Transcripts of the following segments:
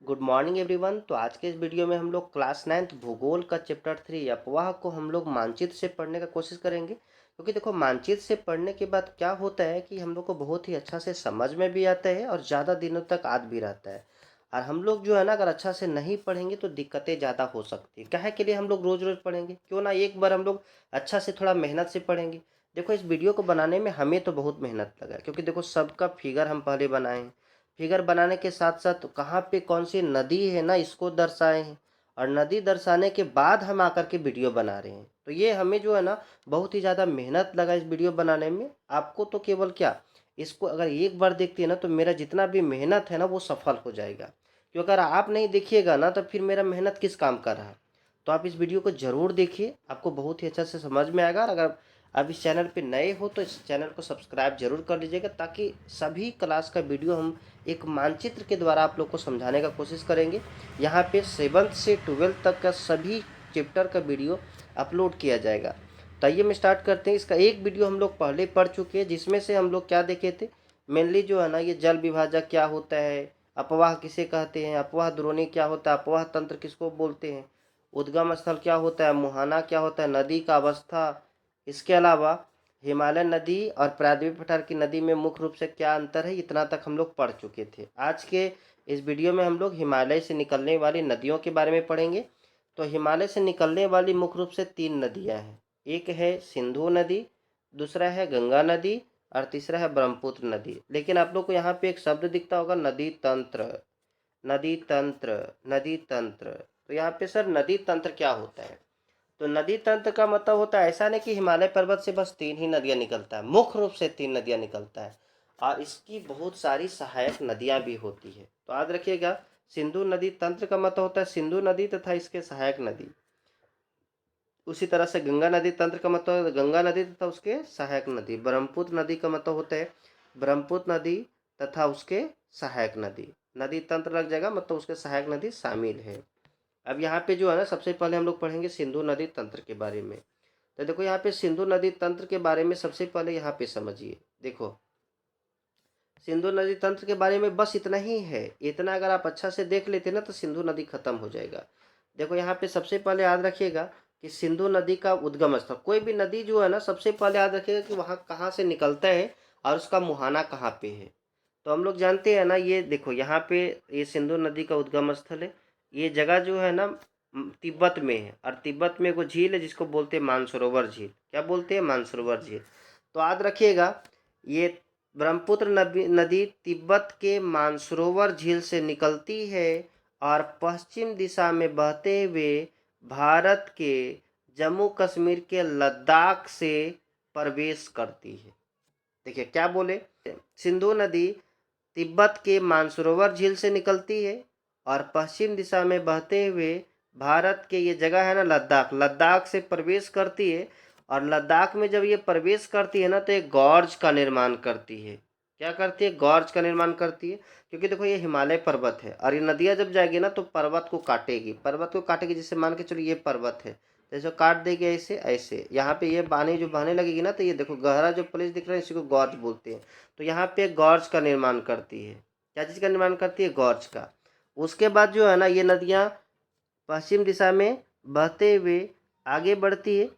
Good morning everyone. तो आज के इस वीडियो में हम लोग क्लास 9th भूगोल का चैप्टर 3 अफवाह को हम लोग मानचित्र से पढ़ने का कोशिश करेंगे, क्योंकि देखो मानचित्र से पढ़ने के बाद क्या होता है कि हम लोग को बहुत ही अच्छा से समझ में भी आता है और ज़्यादा दिनों तक याद भी रहता है। और हम लोग जो है ना, अगर अच्छा से नहीं पढ़ेंगे तो दिक्कतें ज़्यादा हो सकती है। काहे के लिए हम लोग रोज़ रोज़ पढ़ेंगे, क्यों ना एक बार हम लोग अच्छा से थोड़ा मेहनत से पढ़ेंगे। देखो इस वीडियो को बनाने में हमें तो बहुत मेहनत लगा है, क्योंकि देखो सबका फिगर हम पहले बनाए हैं। फिगर बनाने के साथ साथ कहाँ पे कौन सी नदी है ना, इसको दर्शाए हैं। और नदी दर्शाने के बाद हम आकर के वीडियो बना रहे हैं। तो ये हमें जो है ना, बहुत ही ज़्यादा मेहनत लगा इस वीडियो बनाने में। आपको तो केवल क्या, इसको अगर एक बार देखते हैं ना तो मेरा जितना भी मेहनत है ना वो सफल हो जाएगा। क्योंकि अगर आप नहीं देखिएगा ना तो फिर मेरा मेहनत किस काम का रहा। तो आप इस वीडियो को ज़रूर देखिए, आपको बहुत ही अच्छा से समझ में आएगा। और अगर आप इस चैनल पे नए हो तो इस चैनल को सब्सक्राइब जरूर कर लीजिएगा, ताकि सभी क्लास का वीडियो हम एक मानचित्र के द्वारा आप लोग को समझाने का कोशिश करेंगे। यहाँ पे 7th से 12th तक का सभी चैप्टर का वीडियो अपलोड किया जाएगा। तो आइए हम स्टार्ट करते हैं। इसका एक वीडियो हम लोग पहले पढ़ चुके हैं, जिसमें से हम लोग क्या देखे थे, मेनली जो है ना, ये जल विभाजक क्या होता है, अपवाह किसे कहते हैं, अपवाह द्रोणी क्या होता है, अपवाह तंत्र किसको बोलते हैं, उद्गम स्थल क्या होता है, मुहाना क्या होता है, नदी का अवस्था। इसके अलावा हिमालय नदी और प्रायद्वीप पठार की नदी में मुख्य रूप से क्या अंतर है, इतना तक हम लोग पढ़ चुके थे। आज के इस वीडियो में हम लोग हिमालय से निकलने वाली नदियों के बारे में पढ़ेंगे। तो हिमालय से निकलने वाली मुख्य रूप से 3 नदियां हैं। एक है सिंधु नदी, दूसरा है गंगा नदी, और तीसरा है ब्रह्मपुत्र नदी। लेकिन आप लोग को यहाँ पे एक शब्द दिखता होगा, नदी तंत्र। नदी तंत्र, नदी तंत्र। तो यहाँ पे सर नदी तंत्र क्या होता है? तो नदी तंत्र का मतलब होता है, ऐसा नहीं कि हिमालय पर्वत से बस 3 ही नदियां निकलता है, मुख्य रूप से 3 नदियां निकलता है। और इसकी बहुत सारी सहायक नदियां भी होती है। तो याद रखिएगा, सिंधु नदी तंत्र का मतलब होता है सिंधु नदी तथा इसके सहायक नदी। उसी तरह से गंगा नदी तंत्र का मतलब गंगा नदी तथा उसके सहायक नदी। ब्रह्मपुत्र नदी का मतलब होता है ब्रह्मपुत्र नदी तथा उसके सहायक नदी। नदी तंत्र लग जाएगा, मतलब उसके सहायक नदी शामिल है। अब यहाँ पे जो है ना, सबसे पहले हम लोग पढ़ेंगे सिंधु नदी तंत्र के बारे में। तो देखो यहाँ पे सिंधु नदी तंत्र के बारे में सबसे पहले यहाँ पे समझिए। देखो सिंधु नदी तंत्र के बारे में बस इतना ही है। इतना अगर आप अच्छा से देख लेते ना तो सिंधु नदी खत्म हो जाएगा। देखो यहाँ पे सबसे पहले याद रखिएगा कि सिंधु नदी का उद्गम स्थल, कोई भी नदी जो है ना, सबसे पहले याद रखिएगा कि वहाँ कहाँ से निकलता है और उसका मुहाना कहाँ पे है। तो हम लोग जानते हैं ना, ये देखो यहाँ पे ये सिंधु नदी का उद्गम स्थल है। ये जगह जो है ना, तिब्बत में है। और तिब्बत में एक झील है जिसको बोलते हैं मानसरोवर झील। क्या बोलते हैं? मानसरोवर झील। तो याद रखिएगा, ये ब्रह्मपुत्र नदी तिब्बत के मानसरोवर झील से निकलती है और पश्चिम दिशा में बहते हुए भारत के जम्मू कश्मीर के लद्दाख से प्रवेश करती है। देखिए क्या बोले, सिंधु नदी तिब्बत के मानसरोवर झील से निकलती है और पश्चिम दिशा में बहते हुए भारत के, ये जगह है ना लद्दाख, लद्दाख से प्रवेश करती है। और लद्दाख में जब ये प्रवेश करती है ना तो एक गॉर्ज का निर्माण करती है। क्या करती है? गॉर्ज का निर्माण करती है। क्योंकि देखो ये हिमालय पर्वत है और ये नदियाँ जब जाएगी ना तो पर्वत को काटेगी, पर्वत को काटेगी। जैसे मान के चलो ये पर्वत है, जैसे काट देगी ऐसे ऐसे, यहाँ पे ये पानी जो बहने लगेगी ना, तो ये देखो गहरा जो प्लेस दिख रहा है इसी को गॉर्ज बोलते हैं। तो यहाँ पे गॉर्ज का निर्माण करती है। क्या चीज़ का निर्माण करती है? गॉर्ज का। उसके बाद जो है ना, ये नदियाँ पश्चिम दिशा में बहते हुए आगे बढ़ती है।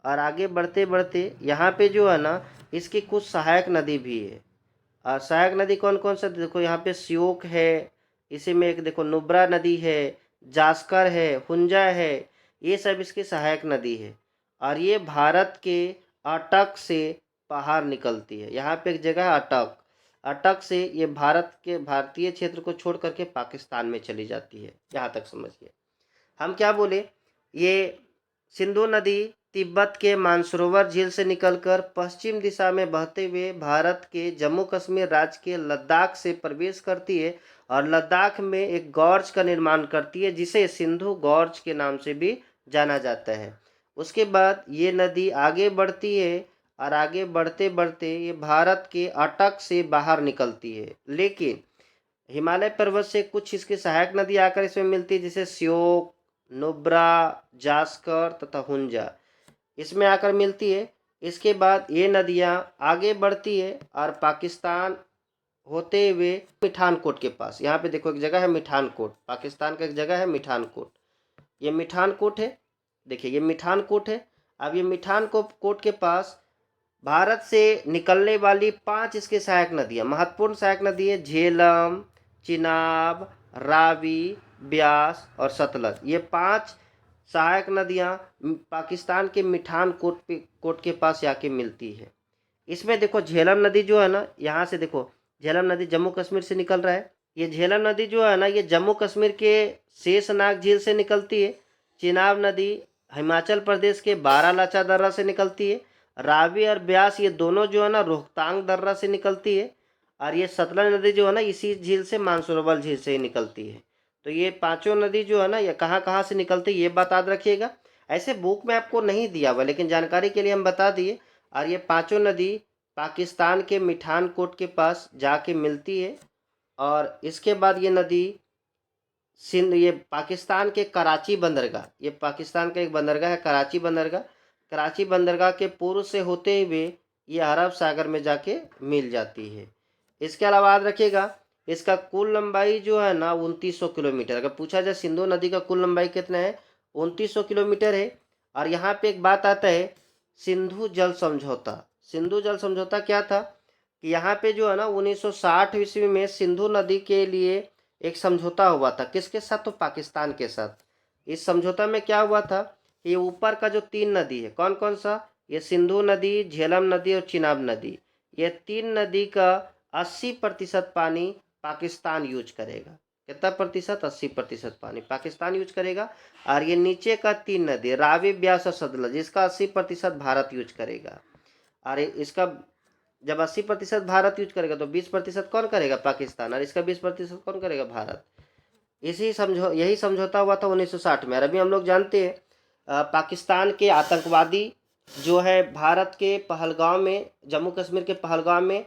और आगे बढ़ते बढ़ते यहाँ पे जो है ना, इसकी कुछ सहायक नदी भी है। और सहायक नदी कौन कौन सा? देखो यहाँ पे श्योक है, इसी में एक देखो नुब्रा नदी है, जास्कर है, हुंजा है। ये सब इसकी सहायक नदी है। और ये भारत के अटक से बाहर निकलती है। यहाँ पे एक जगह है अटक, अटक से ये भारत के भारतीय क्षेत्र को छोड़ करके पाकिस्तान में चली जाती है। यहाँ तक समझिए। हम क्या बोले, ये सिंधु नदी तिब्बत के मानसरोवर झील से निकलकर पश्चिम दिशा में बहते हुए भारत के जम्मू कश्मीर राज्य के लद्दाख से प्रवेश करती है और लद्दाख में एक गॉर्ज का निर्माण करती है, जिसे सिंधु गॉर्ज के नाम से भी जाना जाता है। उसके बाद ये नदी आगे बढ़ती है और आगे बढ़ते बढ़ते ये भारत के अटक से बाहर निकलती है। लेकिन हिमालय पर्वत से कुछ इसकी सहायक नदी आकर इसमें मिलती है, जैसे श्योक, नुब्रा, जास्कर तथा हुंजा, इसमें आकर मिलती है। इसके बाद ये नदियाँ आगे बढ़ती है और पाकिस्तान होते हुए मिठानकोट के पास, यहाँ पे देखो एक जगह है मिठानकोट, पाकिस्तान का एक जगह है मिठानकोट, ये मिठानकोट है, देखिए ये मिठानकोट है। अब ये मिठानकोट के पास भारत से निकलने वाली 5 इसके सहायक नदियाँ, महत्वपूर्ण सहायक नदी है झेलम, चिनाब, रावी, ब्यास और सतलज। ये 5 सहायक नदियाँ पाकिस्तान के कोट के पास जाके मिलती है। इसमें देखो झेलम नदी जो है ना, यहाँ से देखो झेलम नदी जम्मू कश्मीर से निकल रहा है। ये झेलम नदी जो है ना, ये जम्मू कश्मीर के शेषनाग झील से निकलती है। चिनाब नदी हिमाचल प्रदेश के बारालाचा दर्रा से निकलती है। रावी और ब्यास ये दोनों जो है ना रोहतांग दर्रा से निकलती है। और ये सतलज नदी जो है ना इसी झील से, मानसरोवर झील से ही निकलती है। तो ये पांचों नदी जो है ना ये कहाँ कहाँ से निकलती है ये बात याद रखिएगा। ऐसे बुक में आपको नहीं दिया हुआ, लेकिन जानकारी के लिए हम बता दिए। और ये पांचों नदी पाकिस्तान के मिठानकोट के पास जाके मिलती है। और इसके बाद ये नदी सिंध, ये पाकिस्तान के कराची बंदरगाह, ये पाकिस्तान का एक बंदरगाह है कराची बंदरगाह, कराची बंदरगाह के पूर्व से होते हुए ये अरब सागर में जाके मिल जाती है। इसके अलावा याद रखिएगा इसका कुल लंबाई जो है ना 2900 किलोमीटर। अगर पूछा जाए सिंधु नदी का कुल लंबाई कितना है, 2900 किलोमीटर है। और यहाँ पे एक बात आता है सिंधु जल समझौता। सिंधु जल समझौता क्या था कि यहाँ पे जो है ना 1960 ईस्वी में सिंधु नदी के लिए एक समझौता हुआ था। किसके साथ? तो पाकिस्तान के साथ। इस समझौता में क्या हुआ था, ये ऊपर का जो 3 नदी है, कौन कौन सा, ये सिंधु नदी, झेलम नदी और चिनाब नदी, ये 3 नदी का 80% पानी पाकिस्तान यूज करेगा। कितना प्रतिशत? 80% पानी पाकिस्तान यूज करेगा। और ये नीचे का 3 नदी रावी, ब्यास और सतलज, इसका 80% भारत यूज करेगा। और इसका जब 80% भारत यूज करेगा तो 20% कौन करेगा? पाकिस्तान। और इसका 20% कौन करेगा? भारत। यही समझौता हुआ था 1960 में। और अभी हम लोग जानते हैं पाकिस्तान के आतंकवादी जो है भारत के पहलगाम में, जम्मू कश्मीर के पहलगाम में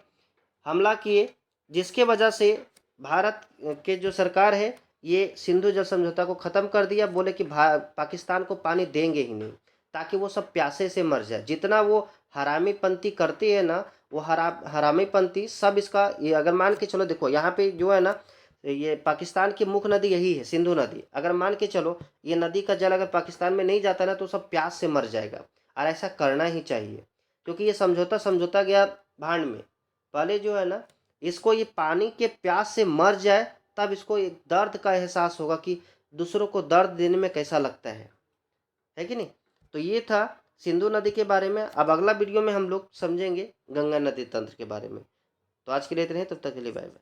हमला किए, जिसके वजह से भारत के जो सरकार है ये सिंधु जल समझौता को ख़त्म कर दिया। बोले कि पाकिस्तान को पानी देंगे ही नहीं, ताकि वो सब प्यासे से मर जाए। जितना वो हरामी पंथी करते हैं ना, वो हरामी पंथी सब इसका, ये अगर मान के चलो, देखो यहाँ पे जो है ना ये पाकिस्तान की मुख्य नदी यही है सिंधु नदी। अगर मान के चलो ये नदी का जल अगर पाकिस्तान में नहीं जाता ना तो सब प्यास से मर जाएगा। और ऐसा करना ही चाहिए, क्योंकि ये समझौता गया भांड में। पहले जो है ना इसको ये पानी के प्यास से मर जाए, तब इसको एक दर्द का एहसास होगा कि दूसरों को दर्द देने में कैसा लगता है कि नहीं। तो ये था सिंधु नदी के बारे में। अब अगला वीडियो में हम लोग समझेंगे गंगा नदी तंत्र के बारे में। तो आज के लिए इतने ही, तब तक के लिए बाय बाय।